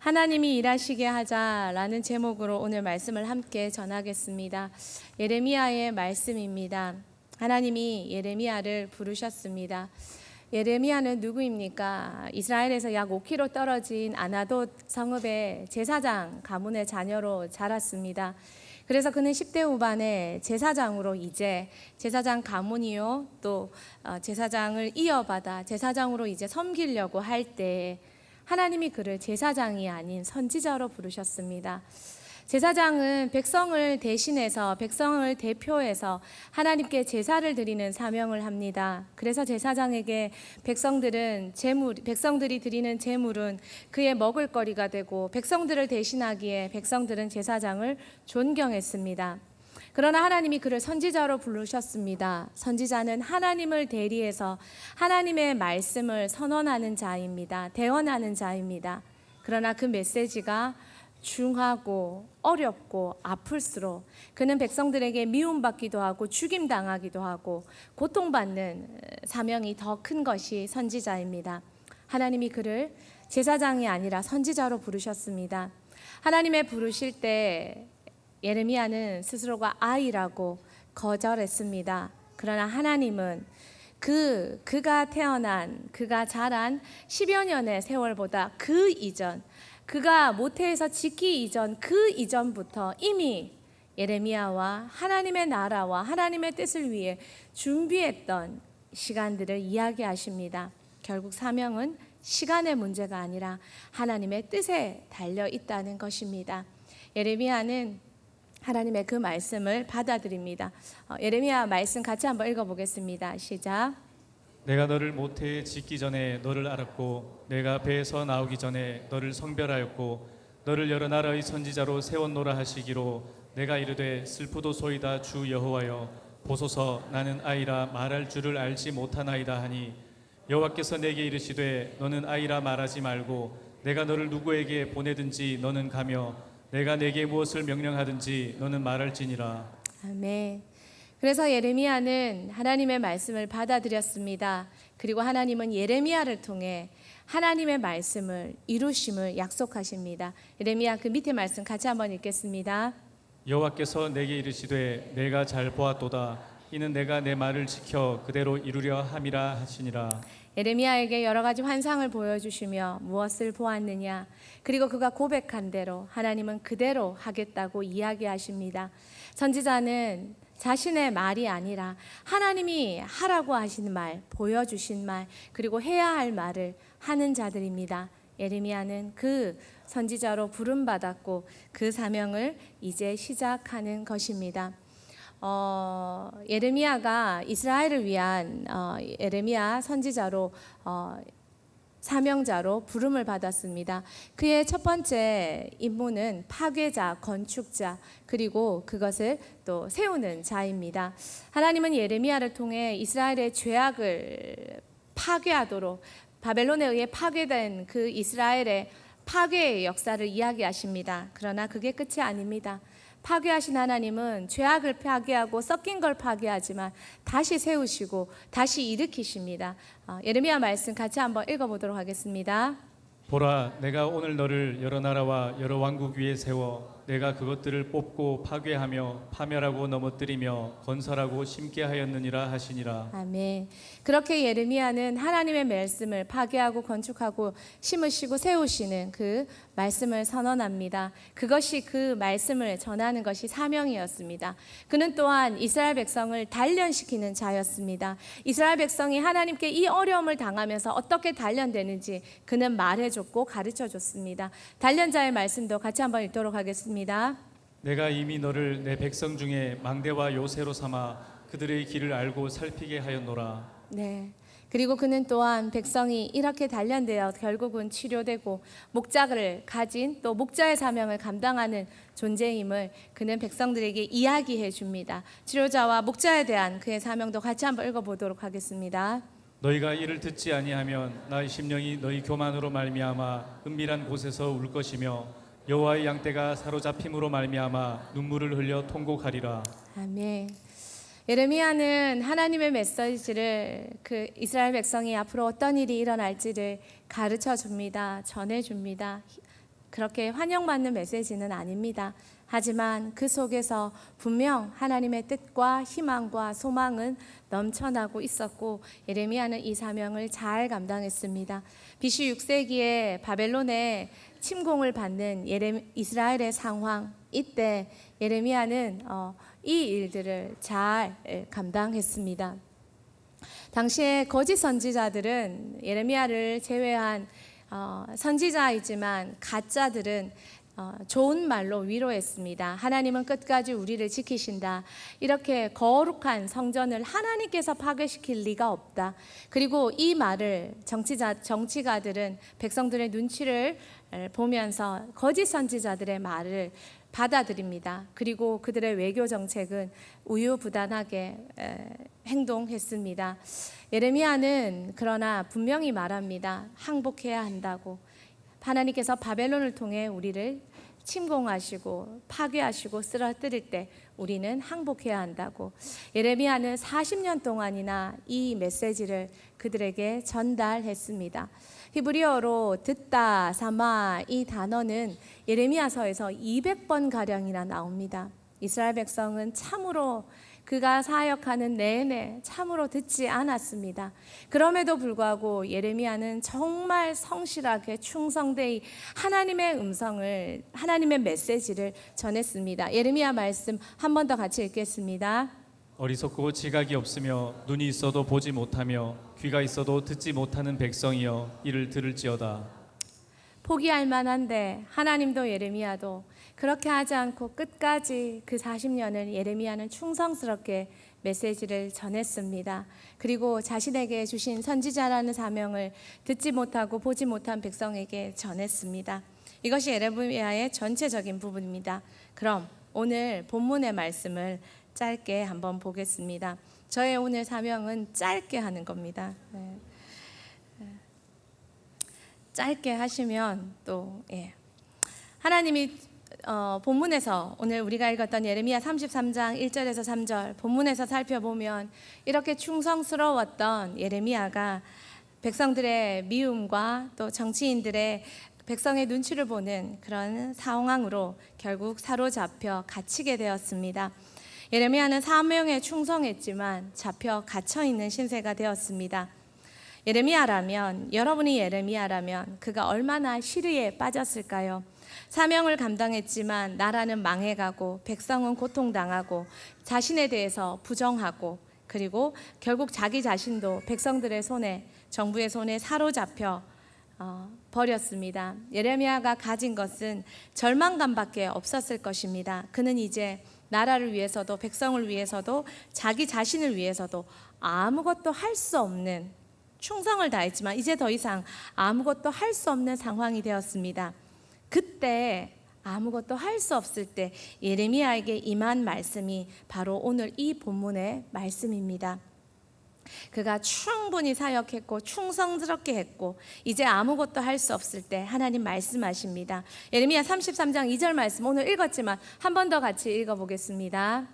하나님이 일하시게 하자라는 제목으로 오늘 말씀을 함께 전하겠습니다. 예레미야의 말씀입니다. 하나님이 예레미야를 부르셨습니다. 예레미야는 누구입니까? 이스라엘에서 약 5km 떨어진 아나돗 성읍의 제사장 가문의 자녀로 자랐습니다. 그래서 그는 10대 후반에 제사장으로 이제 제사장 가문이요 또 제사장을 이어받아 제사장으로 이제 섬기려고 할 때 하나님이 그를 제사장이 아닌 선지자로 부르셨습니다. 제사장은 백성을 대신해서 백성을 대표해서 하나님께 제사를 드리는 사명을 합니다. 그래서 제사장에게 백성들이 드리는 제물은 그의 먹을거리가 되고 백성들을 대신하기에 백성들은 제사장을 존경했습니다. 그러나 하나님이 그를 선지자로 부르셨습니다. 선지자는 하나님을 대리해서 하나님의 말씀을 선언하는 자입니다. 대언하는 자입니다. 그러나 그 메시지가 중하고 어렵고 아플수록 그는 백성들에게 미움받기도 하고 죽임당하기도 하고 고통받는 사명이 더 큰 것이 선지자입니다. 하나님이 그를 제사장이 아니라 선지자로 부르셨습니다. 하나님의 부르실 때 예레미야는 스스로가 아이라고 거절했습니다. 그러나 하나님은 그가 태어난 그가 자란 10여 년의 세월보다 그 이전 그가 모태에서 짓기 이전 그 이전부터 이미 예레미야와 하나님의 나라와 하나님의 뜻을 위해 준비했던 시간들을 이야기하십니다. 결국 사명은 시간의 문제가 아니라 하나님의 뜻에 달려 있다는 것입니다. 예레미야는 하나님의 그 말씀을 받아들입니다. 예레미야 말씀 같이 한번 읽어보겠습니다. 시작. 내가 너를 모태에 짓기 전에 너를 알았고 내가 배에서 나오기 전에 너를 성별하였고 너를 여러 나라의 선지자로 세웠노라 하시기로 내가 이르되 슬프도소이다 주 여호와여 보소서 나는 아이라 말할 줄을 알지 못하나이다 하니 여호와께서 내게 이르시되 너는 아이라 말하지 말고 내가 너를 누구에게 보내든지 너는 가며 내가 내게 무엇을 명령하든지 너는 말할지니라. 아멘. 그래서 예레미야는 하나님의 말씀을 받아들였습니다. 그리고 하나님은 예레미야를 통해 하나님의 말씀을 이루심을 약속하십니다. 예레미야 그 밑에 말씀 같이 한번 읽겠습니다. 여호와께서 내게 이르시되 내가 잘 보았도다 이는 내가 내 말을 지켜 그대로 이루려 함이라 하시니라. 예레미야에게 여러 가지 환상을 보여주시며 무엇을 보았느냐 그리고 그가 고백한 대로 하나님은 그대로 하겠다고 이야기하십니다. 선지자는 자신의 말이 아니라 하나님이 하라고 하신 말, 보여주신 말, 그리고 해야 할 말을 하는 자들입니다. 예레미야는 그 선지자로 부름받았고 그 사명을 이제 시작하는 것입니다. 예레미야가 이스라엘을 위한 예레미야 선지자로 사명자로 부름을 받았습니다. 그의 첫 번째 임무는 파괴자, 건축자, 그리고 그것을 또 세우는 자입니다. 하나님은 예레미야를 통해 이스라엘의 죄악을 파괴하도록 바벨론에 의해 파괴된 그 이스라엘의 파괴의 역사를 이야기하십니다. 그러나 그게 끝이 아닙니다. 파괴하신 하나님은 죄악을 파괴하고 섞인 걸 파괴하지만 다시 세우시고 다시 일으키십니다. 예레미야 말씀 같이 한번 읽어보도록 하겠습니다. 보라 내가 오늘 너를 여러 나라와 여러 왕국 위에 세워 내가 그것들을 뽑고 파괴하며 파멸하고 넘어뜨리며 건설하고 심게 하였느니라 하시니라. 아멘. 그렇게 예레미야는 하나님의 말씀을 파괴하고 건축하고 심으시고 세우시는 그 말씀을 선언합니다. 그것이 그 말씀을 전하는 것이 사명이었습니다. 그는 또한 이스라엘 백성을 단련시키는 자였습니다. 이스라엘 백성이 하나님께 이 어려움을 당하면서 어떻게 단련되는지 그는 말해줬고 가르쳐줬습니다. 단련자의 말씀도 같이 한번 읽도록 하겠습니다. 내가 이미 너를 내 백성 중에 망대와 요새로 삼아 그들의 길을 알고 살피게 하였노라. 네. 그리고 그는 또한 백성이 이렇게 단련되어 결국은 치료되고 목자를 가진 또 목자의 사명을 감당하는 존재임을 그는 백성들에게 이야기해 줍니다. 치료자와 목자에 대한 그의 사명도 같이 한번 읽어보도록 하겠습니다. 너희가 이를 듣지 아니하면 나의 심령이 너희 교만으로 말미암아 은밀한 곳에서 울 것이며 여호와의 양떼가 사로잡힘으로 말미암아 눈물을 흘려 통곡하리라. 아멘. 예레미야는 하나님의 메시지를 그 이스라엘 백성이 앞으로 어떤 일이 일어날지를 가르쳐 줍니다. 전해 줍니다. 그렇게 환영받는 메시지는 아닙니다. 하지만 그 속에서 분명 하나님의 뜻과 희망과 소망은 넘쳐나고 있었고 예레미야는 이 사명을 잘 감당했습니다. BC 6세기에 바벨론의 침공을 받는 이스라엘의 상황, 이때 예레미야는 이 일들을 잘 감당했습니다. 당시에 거짓 선지자들은 예레미야를 제외한 선지자이지만 가짜들은 좋은 말로 위로했습니다. 하나님은 끝까지 우리를 지키신다. 이렇게 거룩한 성전을 하나님께서 파괴시킬 리가 없다. 그리고 이 말을 정치가들은 백성들의 눈치를 보면서 거짓 선지자들의 말을 받아들입니다. 그리고 그들의 외교 정책은 우유부단하게 행동했습니다. 예레미야는 그러나 분명히 말합니다. 항복해야 한다고. 하나님께서 바벨론을 통해 우리를 침공하시고 파괴하시고 쓰러뜨릴 때 우리는 항복해야 한다고. 예레미야는 40년 동안이나 이 메시지를 그들에게 전달했습니다. 히브리어로 듣다, 사마 이 단어는 예레미야서에서 200번 가량이나 나옵니다. 이스라엘 백성은 참으로 그가 사역하는 내내 참으로 듣지 않았습니다. 그럼에도 불구하고 예레미야는 정말 성실하게 충성되이 하나님의 음성을, 하나님의 메시지를 전했습니다. 예레미야 말씀 한 번 더 같이 읽겠습니다. 어리석고 지각이 없으며 눈이 있어도 보지 못하며 귀가 있어도 듣지 못하는 백성이여 이를 들을지어다. 포기할 만한데 하나님도 예레미야도 그렇게 하지 않고 끝까지 그 40년을 예레미야는 충성스럽게 메시지를 전했습니다. 그리고 자신에게 주신 선지자라는 사명을 듣지 못하고 보지 못한 백성에게 전했습니다. 이것이 예레미야의 전체적인 부분입니다. 그럼 오늘 본문의 말씀을 짧게 한번 보겠습니다. 저의 오늘 사명은 짧게 하는 겁니다. 짧게 하시면 또 하나님이 본문에서 오늘 우리가 읽었던 예레미야 33장 1절에서 3절 본문에서 살펴보면 이렇게 충성스러웠던 예레미야가 백성들의 미움과 또 정치인들의 백성의 눈치를 보는 그런 상황으로 결국 사로잡혀 갇히게 되었습니다. 예레미야는 사명에 충성했지만 잡혀 갇혀 있는 신세가 되었습니다. 여러분이 예레미야라면 그가 얼마나 시리에 빠졌을까요? 사명을 감당했지만 나라는 망해가고 백성은 고통당하고 자신에 대해서 부정하고 그리고 결국 자기 자신도 백성들의 손에, 정부의 손에 사로잡혀 버렸습니다. 예레미야가 가진 것은 절망감밖에 없었을 것입니다. 그는 이제 나라를 위해서도 백성을 위해서도 자기 자신을 위해서도 아무것도 할 수 없는, 충성을 다했지만 이제 더 이상 아무것도 할 수 없는 상황이 되었습니다. 그때 아무것도 할 수 없을 때 예레미야에게 임한 말씀이 바로 오늘 이 본문의 말씀입니다. 그가 충분히 사역했고 충성스럽게 했고 이제 아무것도 할 수 없을 때 하나님 말씀하십니다. 예레미야 33장 2절 말씀 오늘 읽었지만 한 번 더 같이 읽어보겠습니다.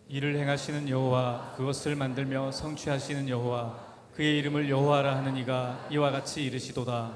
이를 행하시는 여호와, 그것을 만들며 성취하시는 여호와, 그의 이름을 여호와라 하는 이가 이와 같이 이르시도다.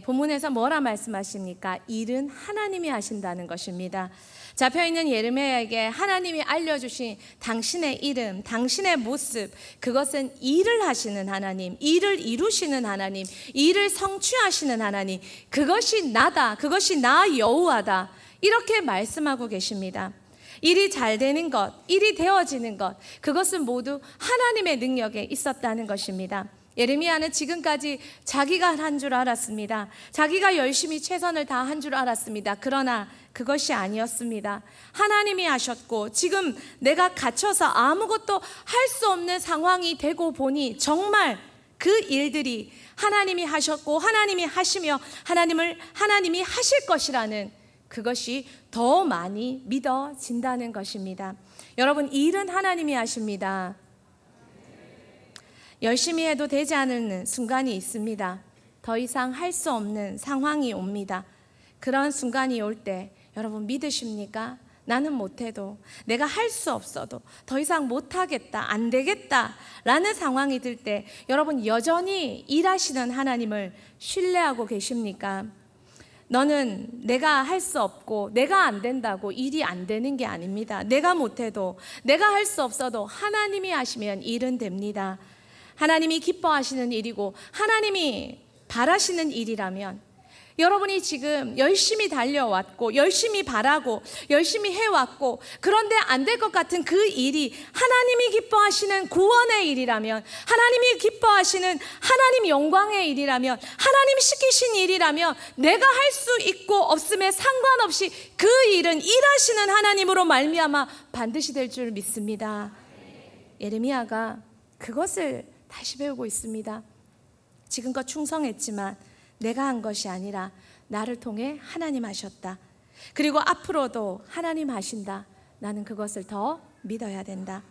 본문에서 뭐라 말씀하십니까? 일은 하나님이 하신다는 것입니다. 잡혀있는 예레미야에게 하나님이 알려주신 당신의 이름, 당신의 모습, 그것은 일을 하시는 하나님, 일을 이루시는 하나님, 일을 성취하시는 하나님, 그것이 나다, 그것이 나 여호와다, 이렇게 말씀하고 계십니다. 일이 잘 되는 것, 일이 되어지는 것, 그것은 모두 하나님의 능력에 있었다는 것입니다. 예레미야는 지금까지 자기가 한 줄 알았습니다. 자기가 열심히 최선을 다한 줄 알았습니다. 그러나 그것이 아니었습니다. 하나님이 하셨고 지금 내가 갇혀서 아무것도 할 수 없는 상황이 되고 보니 정말 그 일들이 하나님이 하셨고 하나님이 하시며 하나님이 하실 것이라는 그것이 더 많이 믿어진다는 것입니다. 여러분, 일은 하나님이 하십니다. 열심히 해도 되지 않는 순간이 있습니다. 더 이상 할 수 없는 상황이 옵니다. 그런 순간이 올 때 여러분 믿으십니까? 나는 못해도, 내가 할 수 없어도, 더 이상 못하겠다, 안 되겠다 라는 상황이 들 때 여러분 여전히 일하시는 하나님을 신뢰하고 계십니까? 너는 내가 할 수 없고 내가 안 된다고 일이 안 되는 게 아닙니다. 내가 못해도, 내가 할 수 없어도 하나님이 하시면 일은 됩니다. 하나님이 기뻐하시는 일이고 하나님이 바라시는 일이라면, 여러분이 지금 열심히 달려왔고 열심히 바라고 열심히 해왔고 그런데 안 될 것 같은 그 일이 하나님이 기뻐하시는 구원의 일이라면, 하나님이 기뻐하시는 하나님 영광의 일이라면, 하나님이 시키신 일이라면, 내가 할 수 있고 없음에 상관없이 그 일은 일하시는 하나님으로 말미암아 반드시 될 줄 믿습니다. 예레미야가 그것을 다시 배우고 있습니다. 지금껏 충성했지만 내가 한 것이 아니라 나를 통해 하나님 하셨다. 그리고 앞으로도 하나님 하신다. 나는 그것을 더 믿어야 된다.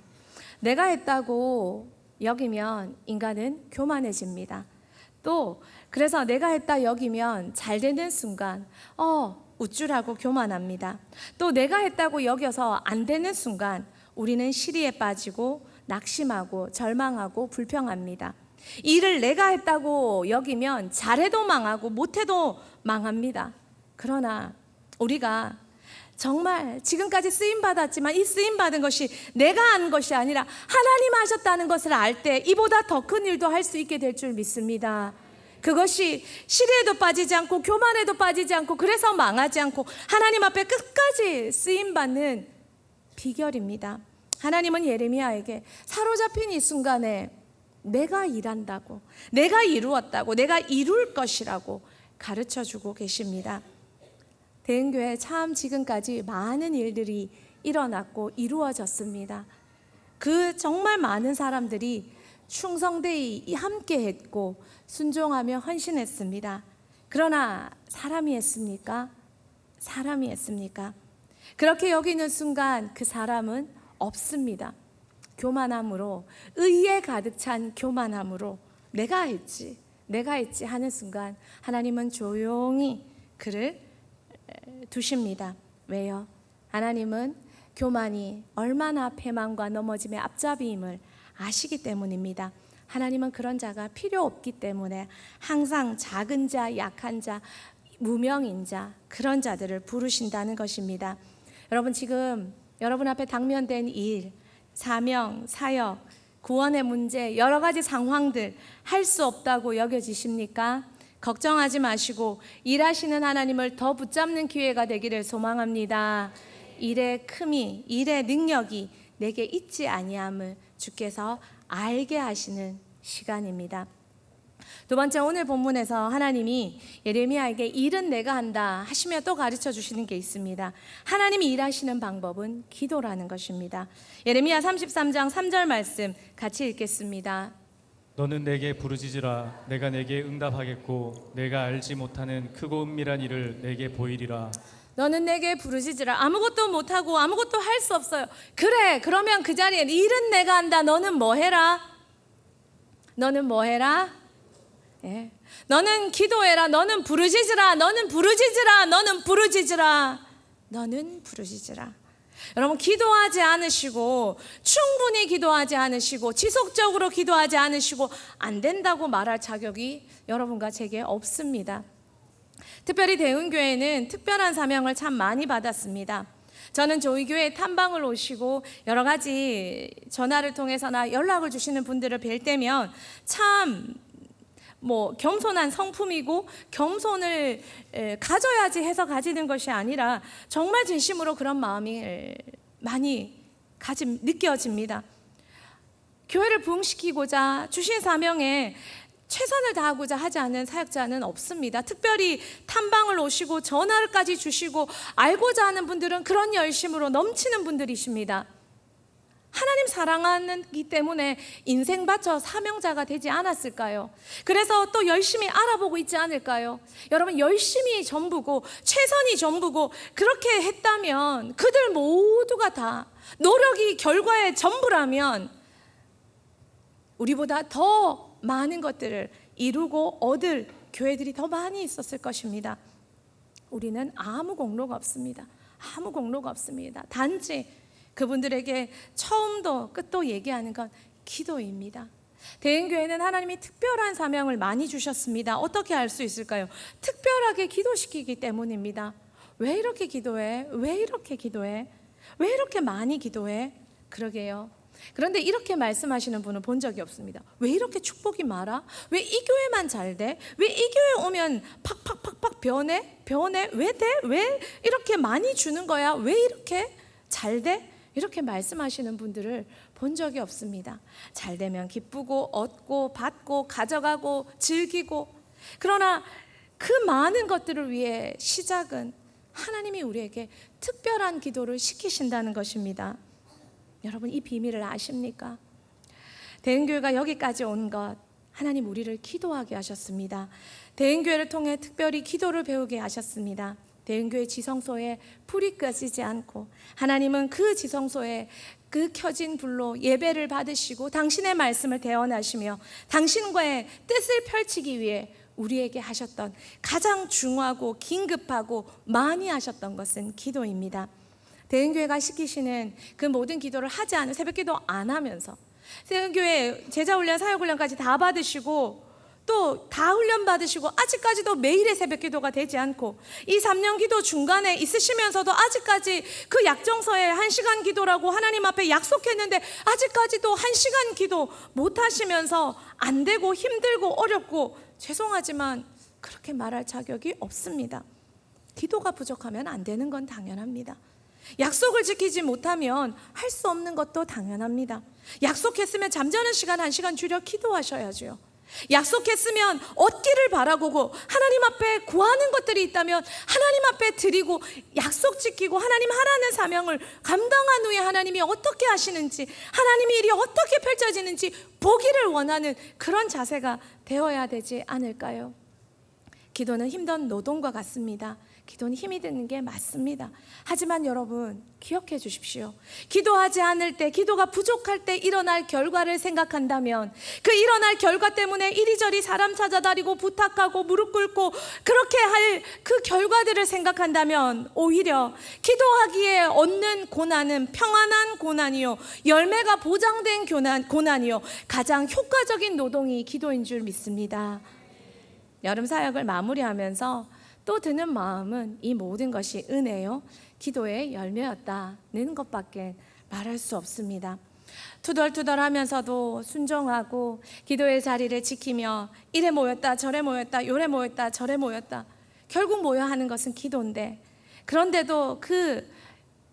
내가 했다고 여기면 인간은 교만해집니다. 또 그래서 내가 했다 여기면 잘 되는 순간 우쭐하고 교만합니다. 또 내가 했다고 여겨서 안 되는 순간 우리는 시리에 빠지고 낙심하고 절망하고 불평합니다. 일을 내가 했다고 여기면 잘해도 망하고 못해도 망합니다. 그러나 우리가 정말 지금까지 쓰임받았지만 이 쓰임받은 것이 내가 한 것이 아니라 하나님 하셨다는 것을 알 때 이보다 더 큰 일도 할 수 있게 될 줄 믿습니다. 그것이 시리에도 빠지지 않고 교만에도 빠지지 않고 그래서 망하지 않고 하나님 앞에 끝까지 쓰임받는 비결입니다. 하나님은 예레미야에게 사로잡힌 이 순간에 내가 일한다고, 내가 이루었다고, 내가 이룰 것이라고 가르쳐주고 계십니다. 대흥교회 참 지금까지 많은 일들이 일어났고 이루어졌습니다. 그 정말 많은 사람들이 충성되이 함께 했고 순종하며 헌신했습니다. 그러나 사람이 했습니까? 사람이 했습니까? 그렇게 여기는 순간 그 사람은 없습니다. 교만함으로, 의에 가득 찬 교만함으로 내가 했지 하는 순간 하나님은 조용히 그를 두십니다. 왜요? 하나님은 교만이 얼마나 패망과 넘어짐의 앞잡이임을 아시기 때문입니다. 하나님은 그런 자가 필요 없기 때문에 항상 작은 자, 약한 자, 무명인 자, 그런 자들을 부르신다는 것입니다. 여러분, 지금 여러분 앞에 당면된 일, 사명, 사역, 구원의 문제, 여러 가지 상황들 할 수 없다고 여겨지십니까? 걱정하지 마시고 일하시는 하나님을 더 붙잡는 기회가 되기를 소망합니다. 일의 큼이, 일의 능력이 내게 있지 아니함을 주께서 알게 하시는 시간입니다. 두 번째, 오늘 본문에서 하나님이 예레미야에게 일은 내가 한다 하시며 또 가르쳐 주시는 게 있습니다. 하나님이 일하시는 방법은 기도라는 것입니다. 예레미야 33장 3절 말씀 같이 읽겠습니다. 너는 내게 부르짖으라. 내가 내게 응답하겠고 내가 알지 못하는 크고 은밀한 일을 내게 보이리라. 너는 내게 부르짖으라. 아무것도 못하고 아무것도 할 수 없어요. 그래, 그러면 그 자리에 일은 내가 한다. 너는 뭐 해라? 너는 뭐 해라? 예. 너는 기도해라. 너는 부르짖으라. 너는 부르짖으라. 너는 부르짖으라. 너는 부르짖으라. 여러분, 기도하지 않으시고 충분히 기도하지 않으시고 지속적으로 기도하지 않으시고 안 된다고 말할 자격이 여러분과 제게 없습니다. 특별히 대흥교회는 특별한 사명을 참 많이 받았습니다. 저는 저희 교회에 탐방을 오시고 여러 가지 전화를 통해서나 연락을 주시는 분들을 뵐 때면 참 겸손한 성품이고 겸손을 가져야지 해서 가지는 것이 아니라 정말 진심으로 그런 마음이 많이 느껴집니다. 교회를 부흥시키고자 주신 사명에 최선을 다하고자 하지 않는 사역자는 없습니다. 특별히 탐방을 오시고 전화를까지 주시고 알고자 하는 분들은 그런 열심으로 넘치는 분들이십니다. 하나님 사랑하기 때문에 인생 바쳐 사명자가 되지 않았을까요? 그래서 또 열심히 알아보고 있지 않을까요? 여러분, 열심히 전부고 최선이 전부고 그렇게 했다면, 그들 모두가 다 노력이 결과의 전부라면 우리보다 더 많은 것들을 이루고 얻을 교회들이 더 많이 있었을 것입니다. 우리는 아무 공로가 없습니다. 아무 공로가 없습니다. 단지 그분들에게 처음도 끝도 얘기하는 건 기도입니다. 대흥교회는 하나님이 특별한 사명을 많이 주셨습니다. 어떻게 알 수 있을까요? 특별하게 기도시키기 때문입니다. 왜 이렇게 기도해? 왜 이렇게 기도해? 왜 이렇게 많이 기도해? 그러게요. 그런데 이렇게 말씀하시는 분은 본 적이 없습니다. 왜 이렇게 축복이 많아? 왜 이 교회만 잘 돼? 왜 이 교회 오면 팍팍팍팍 변해? 왜 돼? 왜 이렇게 많이 주는 거야? 왜 이렇게 잘 돼? 이렇게 말씀하시는 분들을 본 적이 없습니다. 잘 되면 기쁘고 얻고 받고 가져가고 즐기고, 그러나 그 많은 것들을 위해 시작은 하나님이 우리에게 특별한 기도를 시키신다는 것입니다. 여러분, 이 비밀을 아십니까? 대흥교회가 여기까지 온 것, 하나님 우리를 기도하게 하셨습니다. 대흥교회를 통해 특별히 기도를 배우게 하셨습니다. 대흥교회 지성소에 불이 꺼지지 않고 하나님은 그 지성소에 그 켜진 불로 예배를 받으시고 당신의 말씀을 대언하시며 당신과의 뜻을 펼치기 위해 우리에게 하셨던 가장 중요하고 긴급하고 많이 하셨던 것은 기도입니다. 대흥교회가 시키시는 그 모든 기도를 하지 않은, 새벽기도 안 하면서 대흥교회 제자훈련 사역훈련까지 다 받으시고 또 다 훈련 받으시고 아직까지도 매일의 새벽기도가 되지 않고 이 3년 기도 중간에 있으시면서도 아직까지 그 약정서에 1시간 기도라고 하나님 앞에 약속했는데 아직까지도 1시간 기도 못 하시면서 안 되고 힘들고 어렵고, 죄송하지만 그렇게 말할 자격이 없습니다. 기도가 부족하면 안 되는 건 당연합니다. 약속을 지키지 못하면 할 수 없는 것도 당연합니다. 약속했으면 잠자는 시간 1시간 줄여 기도하셔야죠. 약속했으면 얻기를 바라고 하나님 앞에 구하는 것들이 있다면 하나님 앞에 드리고 약속 지키고 하나님 하라는 사명을 감당한 후에 하나님이 어떻게 하시는지, 하나님의 일이 어떻게 펼쳐지는지 보기를 원하는 그런 자세가 되어야 되지 않을까요? 기도는 힘든 노동과 같습니다. 기도는 힘이 드는 게 맞습니다. 하지만 여러분, 기억해 주십시오. 기도하지 않을 때, 기도가 부족할 때 일어날 결과를 생각한다면, 그 일어날 결과 때문에 이리저리 사람 찾아다니고 부탁하고 무릎 꿇고 그렇게 할 그 결과들을 생각한다면 오히려 기도하기에 얻는 고난은 평안한 고난이요, 열매가 보장된 고난이요, 가장 효과적인 노동이 기도인 줄 믿습니다. 여름 사역을 마무리하면서 또 드는 마음은 이 모든 것이 은혜요, 기도의 열매였다는 것밖에 말할 수 없습니다. 투덜투덜하면서도 순종하고 기도의 자리를 지키며 이래 모였다 저래 모였다 요래 모였다 저래 모였다, 결국 모여 하는 것은 기도인데, 그런데도 그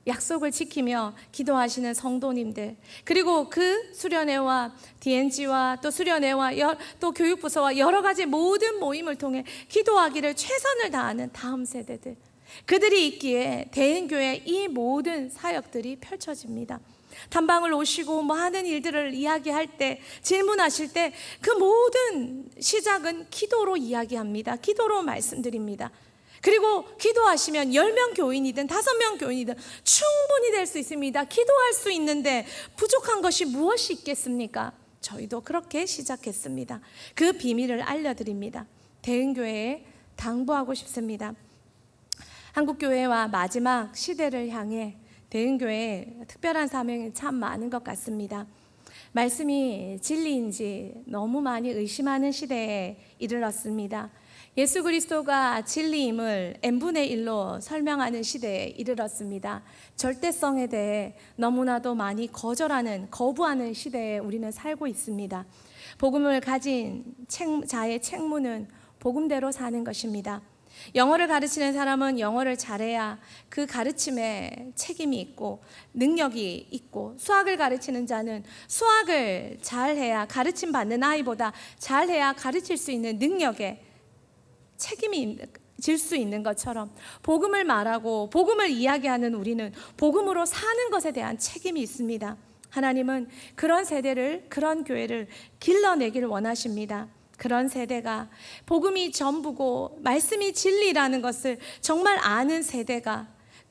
약속을 지키며 기도하시는 성도님들, 그리고 그 수련회와 DNG와 또 수련회와 또 교육부서와 여러 가지 모든 모임을 통해 기도하기를 최선을 다하는 다음 세대들, 그들이 있기에 대흥교회 이 모든 사역들이 펼쳐집니다. 탐방을 오시고 뭐 하는 일들을 이야기할 때, 질문하실 때 그 모든 시작은 기도로 이야기합니다. 기도로 말씀드립니다. 그리고 기도하시면 10명 교인이든 5명 교인이든 충분히 될 수 있습니다. 기도할 수 있는데 부족한 것이 무엇이 있겠습니까? 저희도 그렇게 시작했습니다. 그 비밀을 알려드립니다. 대흥교회에 당부하고 싶습니다. 한국교회와 마지막 시대를 향해 대흥교회에 특별한 사명이 참 많은 것 같습니다. 말씀이 진리인지 너무 많이 의심하는 시대에 이르렀습니다. 예수 그리스도가 진리임을 n분의 1로 설명하는 시대에 이르렀습니다. 절대성에 대해 너무나도 많이 거부하는 시대에 우리는 살고 있습니다. 복음을 가진 자의 책무는 복음대로 사는 것입니다. 영어를 가르치는 사람은 영어를 잘해야 그 가르침에 책임이 있고 능력이 있고, 수학을 가르치는 자는 수학을 잘해야, 가르침 받는 아이보다 잘해야 가르칠 수 있는 능력에 책임이 질 수 있는 것처럼, 복음을 말하고 복음을 이야기하는 우리는 복음으로 사는 것에 대한 책임이 있습니다. 하나님은 그런 세대를, 그런 교회를 길러내기를 원하십니다. 그런 세대가 복음이 전부고 말씀이 진리라는 것을 정말 아는 세대가,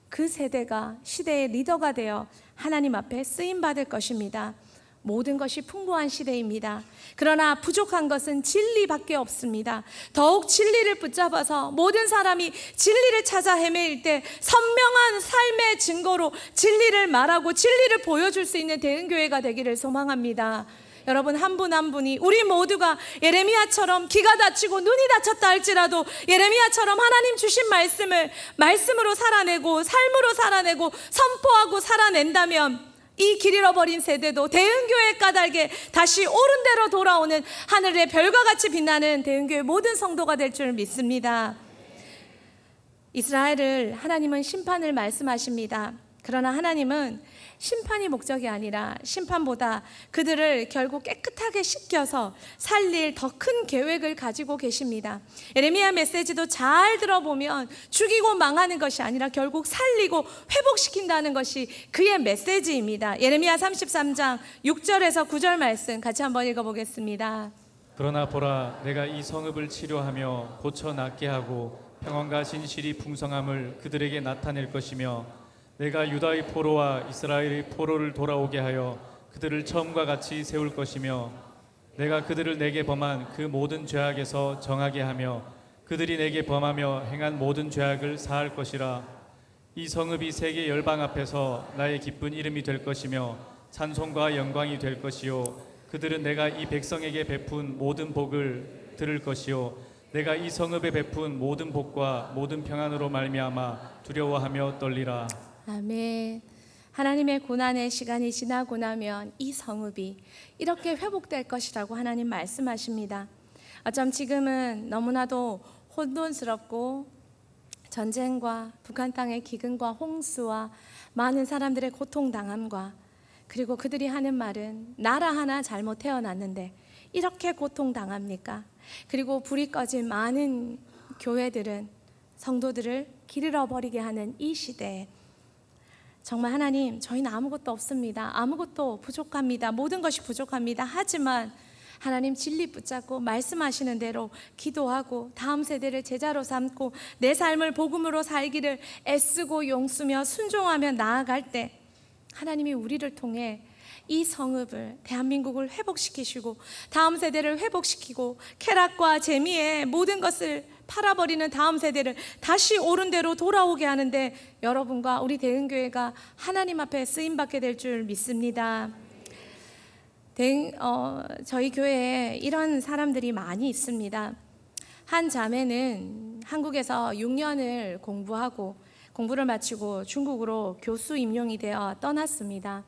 그 세대가 시대의 리더가 되어 하나님 앞에 쓰임받을 것입니다. 모든 것이 풍부한 시대입니다. 그러나 부족한 것은 진리밖에 없습니다. 더욱 진리를 붙잡아서 모든 사람이 진리를 찾아 헤매일 때 선명한 삶의 증거로 진리를 말하고 진리를 보여줄 수 있는 대흥교회가 되기를 소망합니다. 여러분 한 분 한 분이 우리 모두가 예레미야처럼 귀가 다치고 눈이 다쳤다 할지라도 예레미야처럼 하나님 주신 말씀을 말씀으로 살아내고 삶으로 살아내고 선포하고 살아낸다면 이 길 잃어버린 세대도 대흥교회 까닭에 다시 옳은 대로 돌아오는 하늘의 별과 같이 빛나는 대흥교회 모든 성도가 될 줄 믿습니다. 이스라엘을 하나님은 심판을 말씀하십니다. 그러나 하나님은 심판이 목적이 아니라 심판보다 그들을 결국 깨끗하게 씻겨서 살릴 더 큰 계획을 가지고 계십니다. 예레미야 메시지도 잘 들어보면 죽이고 망하는 것이 아니라 결국 살리고 회복시킨다는 것이 그의 메시지입니다. 예레미야 33장 6절에서 9절 말씀 같이 한번 읽어보겠습니다. 그러나 보라, 내가 이 성읍을 치료하며 고쳐 낫게 하고 평안과 진실이 풍성함을 그들에게 나타낼 것이며 내가 유다의 포로와 이스라엘의 포로를 돌아오게 하여 그들을 처음과 같이 세울 것이며 내가 그들을 내게 범한 그 모든 죄악에서 정하게 하며 그들이 내게 범하며 행한 모든 죄악을 사할 것이라. 이 성읍이 세계 열방 앞에서 나의 기쁜 이름이 될 것이며 찬송과 영광이 될 것이요 그들은 내가 이 백성에게 베푼 모든 복을 들을 것이요 내가 이 성읍에 베푼 모든 복과 모든 평안으로 말미암아 두려워하며 떨리라. 아멘. 하나님의 고난의 시간이 지나고 나면 이 성읍이 이렇게 회복될 것이라고 하나님 말씀하십니다. 어쩜 지금은 너무나도 혼돈스럽고 전쟁과 북한 땅의 기근과 홍수와 많은 사람들의 고통당함과 그리고 그들이 하는 말은 나라 하나 잘못 태어났는데 이렇게 고통당합니까? 그리고 불이 꺼진 많은 교회들은 성도들을 길 잃어버리게 하는 이 시대에 정말 하나님, 저희는 아무것도 없습니다. 아무것도 부족합니다. 모든 것이 부족합니다. 하지만 하나님 진리 붙잡고 말씀하시는 대로 기도하고 다음 세대를 제자로 삼고 내 삶을 복음으로 살기를 애쓰고 용쓰며 순종하며 나아갈 때 하나님이 우리를 통해 이 성읍을 대한민국을 회복시키시고 다음 세대를 회복시키고 쾌락과 재미의 모든 것을 팔아버리는 다음 세대를 다시 옳은 대로 돌아오게 하는데 여러분과 우리 대흥교회가 하나님 앞에 쓰임받게 될 줄 믿습니다. 저희 교회에 이런 사람들이 많이 있습니다. 한 자매는 한국에서 6년을 공부를 마치고 중국으로 교수 임용이 되어 떠났습니다.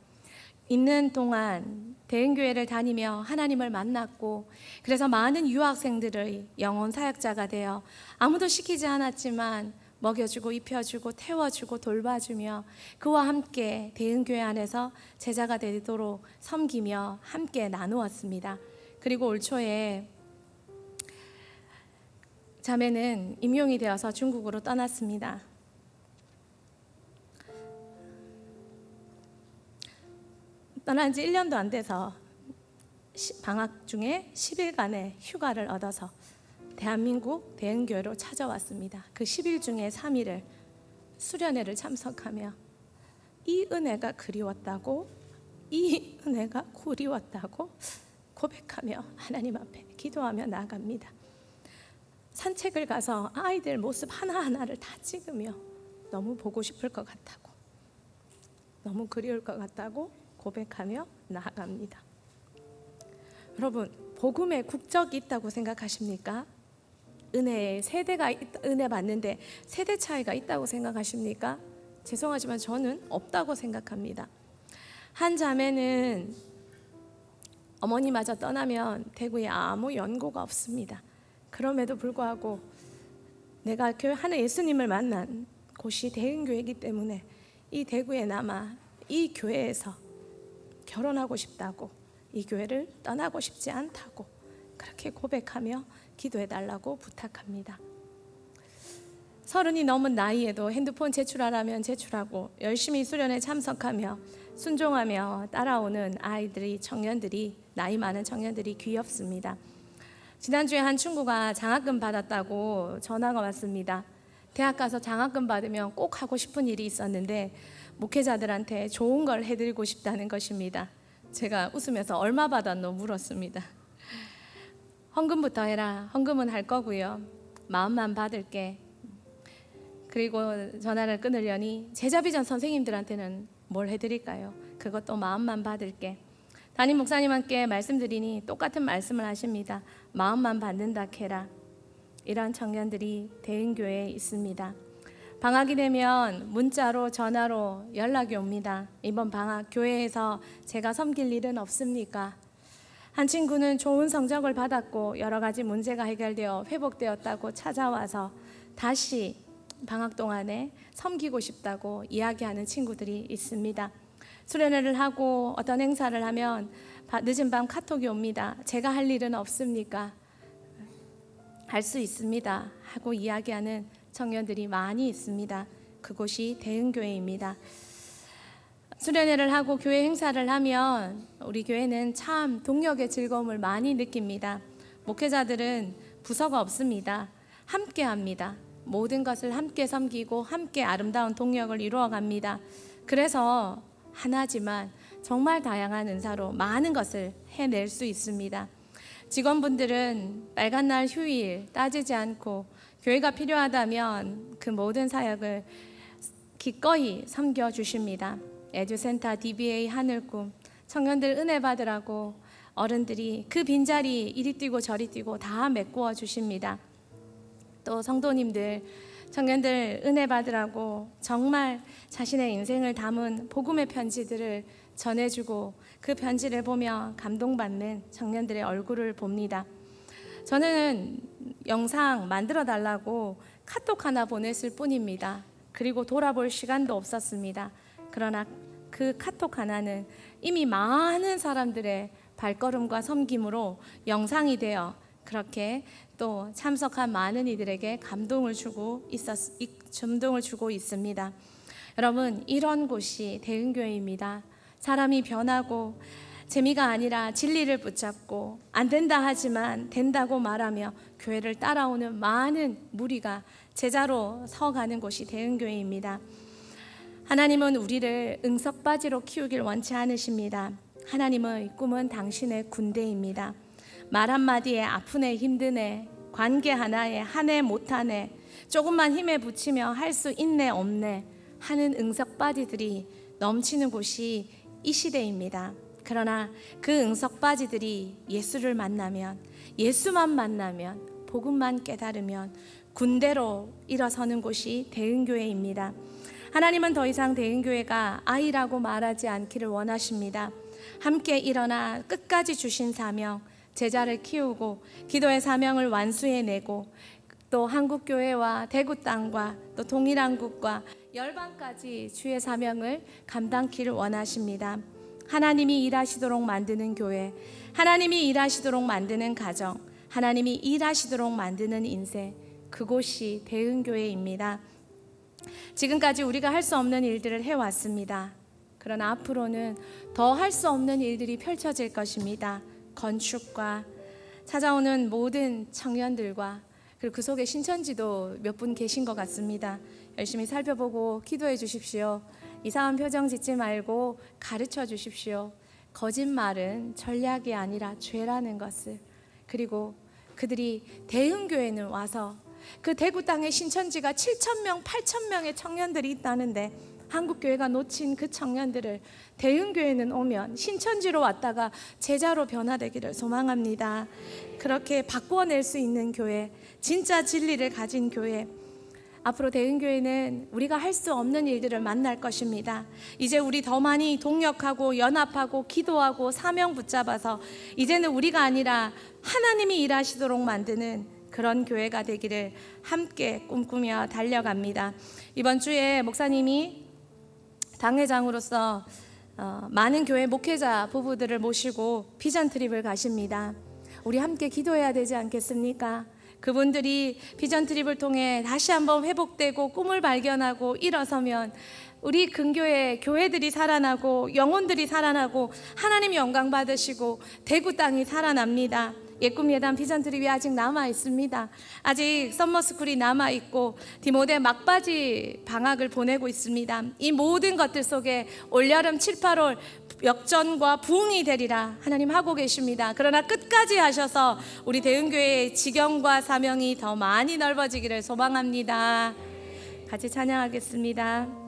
있는 동안 대흥교회를 다니며 하나님을 만났고 그래서 많은 유학생들의 영혼 사역자가 되어 아무도 시키지 않았지만 먹여주고 입혀주고 태워주고 돌봐주며 그와 함께 대흥교회 안에서 제자가 되도록 섬기며 함께 나누었습니다. 그리고 올 초에 자매는 임용이 되어서 중국으로 떠났습니다. 떠난 지 1년도 안 돼서 방학 중에 10일간의 휴가를 얻어서 대한민국 대흥교회로 찾아왔습니다. 그 10일 중에 3일을 수련회를 참석하며 이 은혜가 그리웠다고 이 은혜가 그리웠다고 고백하며 하나님 앞에 기도하며 나아갑니다. 산책을 가서 아이들 모습 하나하나를 다 찍으며 너무 보고 싶을 것 같다고 너무 그리울 것 같다고 고백하며 나아갑니다. 여러분, 복음에 국적이 있다고 생각하십니까? 은혜에 세대가 은혜 받는데 세대 차이가 있다고 생각하십니까? 죄송하지만 저는 없다고 생각합니다. 한 자매는 어머니마저 떠나면 대구에 아무 연고가 없습니다. 그럼에도 불구하고 내가 하는 예수님을 만난 곳이 대흥교회이기 때문에 이 대구에 남아 이 교회에서 결혼하고 싶다고 이 교회를 떠나고 싶지 않다고 그렇게 고백하며 기도해달라고 부탁합니다. 30이 넘은 나이에도 핸드폰 제출하라면 제출하고 열심히 수련에 참석하며 순종하며 따라오는 아이들이 청년들이 나이 많은 청년들이 귀엽습니다. 지난주에 한 친구가 장학금 받았다고 전화가 왔습니다. 대학 가서 장학금 받으면 꼭 하고 싶은 일이 있었는데 목회자들한테 좋은 걸 해드리고 싶다는 것입니다. 제가 웃으면서 얼마 받았노 물었습니다. 헌금부터 해라. 헌금은 할 거고요. 마음만 받을게. 그리고 전화를 끊으려니 제자비전 선생님들한테는 뭘 해드릴까요? 그것도 마음만 받을게. 담임 목사님께 말씀드리니 똑같은 말씀을 하십니다. 마음만 받는다 캐라. 이런 청년들이 대흥교회에 있습니다. 방학이 되면 문자로 전화로 연락이 옵니다. 이번 방학 교회에서 제가 섬길 일은 없습니까? 한 친구는 좋은 성적을 받았고 여러 가지 문제가 해결되어 회복되었다고 찾아와서 다시 방학 동안에 섬기고 싶다고 이야기하는 친구들이 있습니다. 수련회를 하고 어떤 행사를 하면 늦은 밤 카톡이 옵니다. 제가 할 일은 없습니까? 할 수 있습니다 하고 이야기하는 청년들이 많이 있습니다. 그곳이 대흥교회입니다. 수련회를 하고 교회 행사를 하면 우리 교회는 참 동력의 즐거움을 많이 느낍니다. 목회자들은 부서가 없습니다. 함께 합니다. 모든 것을 함께 섬기고 함께 아름다운 동력을 이루어갑니다. 그래서 하나지만 정말 다양한 은사로 많은 것을 해낼 수 있습니다. 직원분들은 빨간 날 휴일 따지지 않고 교회가 필요하다면 그 모든 사역을 기꺼이 섬겨주십니다. 에듀센터, DBA, 하늘꿈, 청년들 은혜 받으라고 어른들이 그 빈자리 이리 뛰고 저리 뛰고 다 메꾸어 주십니다. 또 성도님들, 청년들 은혜 받으라고 정말 자신의 인생을 담은 복음의 편지들을 전해주고 그 편지를 보며 감동받는 청년들의 얼굴을 봅니다. 저는 영상 만들어 달라고 카톡 하나 보냈을 뿐입니다. 그리고 돌아볼 시간도 없었습니다. 그러나 그 카톡 하나는 이미 많은 사람들의 발걸음과 섬김으로 영상이 되어 그렇게 또 참석한 많은 이들에게 감동을 주고 있습니다. 여러분, 이런 곳이 대흥교회입니다. 사람이 변하고 재미가 아니라 진리를 붙잡고 안 된다 하지만 된다고 말하며 교회를 따라오는 많은 무리가 제자로 서가는 곳이 대흥교회입니다. 하나님은 우리를 응석바지로 키우길 원치 않으십니다. 하나님의 꿈은 당신의 군대입니다. 말 한마디에 아프네 힘드네, 관계 하나에 하네 못하네, 조금만 힘에 붙이며 할 수 있네 없네 하는 응석바지들이 넘치는 곳이 이 시대입니다. 그러나 그 응석바지들이 예수를 만나면, 예수만 만나면, 복음만 깨달으면 군대로 일어서는 곳이 대흥교회입니다. 하나님은 더 이상 대흥교회가 아이라고 말하지 않기를 원하십니다. 함께 일어나 끝까지 주신 사명, 제자를 키우고 기도의 사명을 완수해내고 또 한국교회와 대구 땅과 또 동일한국과 열방까지 주의 사명을 감당키를 원하십니다. 하나님이 일하시도록 만드는 교회, 하나님이 일하시도록 만드는 가정, 하나님이 일하시도록 만드는 인생, 그곳이 대흥교회입니다. 지금까지 우리가 할 수 없는 일들을 해왔습니다. 그러나 앞으로는 더 할 수 없는 일들이 펼쳐질 것입니다. 건축과 찾아오는 모든 청년들과 그리고 그 속에 신천지도 몇 분 계신 것 같습니다. 열심히 살펴보고 기도해 주십시오. 이상한 표정 짓지 말고 가르쳐 주십시오. 거짓말은 전략이 아니라 죄라는 것을. 그리고 그들이 대흥교회는 와서 그 대구 땅에 신천지가 7,000명, 8,000명의 청년들이 있다는데 한국교회가 놓친 그 청년들을 대흥교회는 오면 신천지로 왔다가 제자로 변화되기를 소망합니다. 그렇게 바꾸어낼 수 있는 교회, 진짜 진리를 가진 교회, 앞으로 대흥교회는 우리가 할 수 없는 일들을 만날 것입니다. 이제 우리 더 많이 동력하고 연합하고 기도하고 사명 붙잡아서 이제는 우리가 아니라 하나님이 일하시도록 만드는 그런 교회가 되기를 함께 꿈꾸며 달려갑니다. 이번 주에 목사님이 당회장으로서 많은 교회 목회자 부부들을 모시고 비전 트립을 가십니다. 우리 함께 기도해야 되지 않겠습니까? 그분들이 비전 트립을 통해 다시 한번 회복되고 꿈을 발견하고 일어서면 우리 근교의 교회들이 살아나고 영혼들이 살아나고 하나님 영광 받으시고 대구 땅이 살아납니다. 예꿈 예단 비전 트립이 아직 남아 있습니다. 아직 썸머스쿨이 남아 있고 디모데 막바지 방학을 보내고 있습니다. 이 모든 것들 속에 올여름 7, 8월 역전과 부흥이 되리라 하나님 하고 계십니다. 그러나 끝까지 하셔서 우리 대흥교회의 지경과 사명이 더 많이 넓어지기를 소망합니다. 같이 찬양하겠습니다.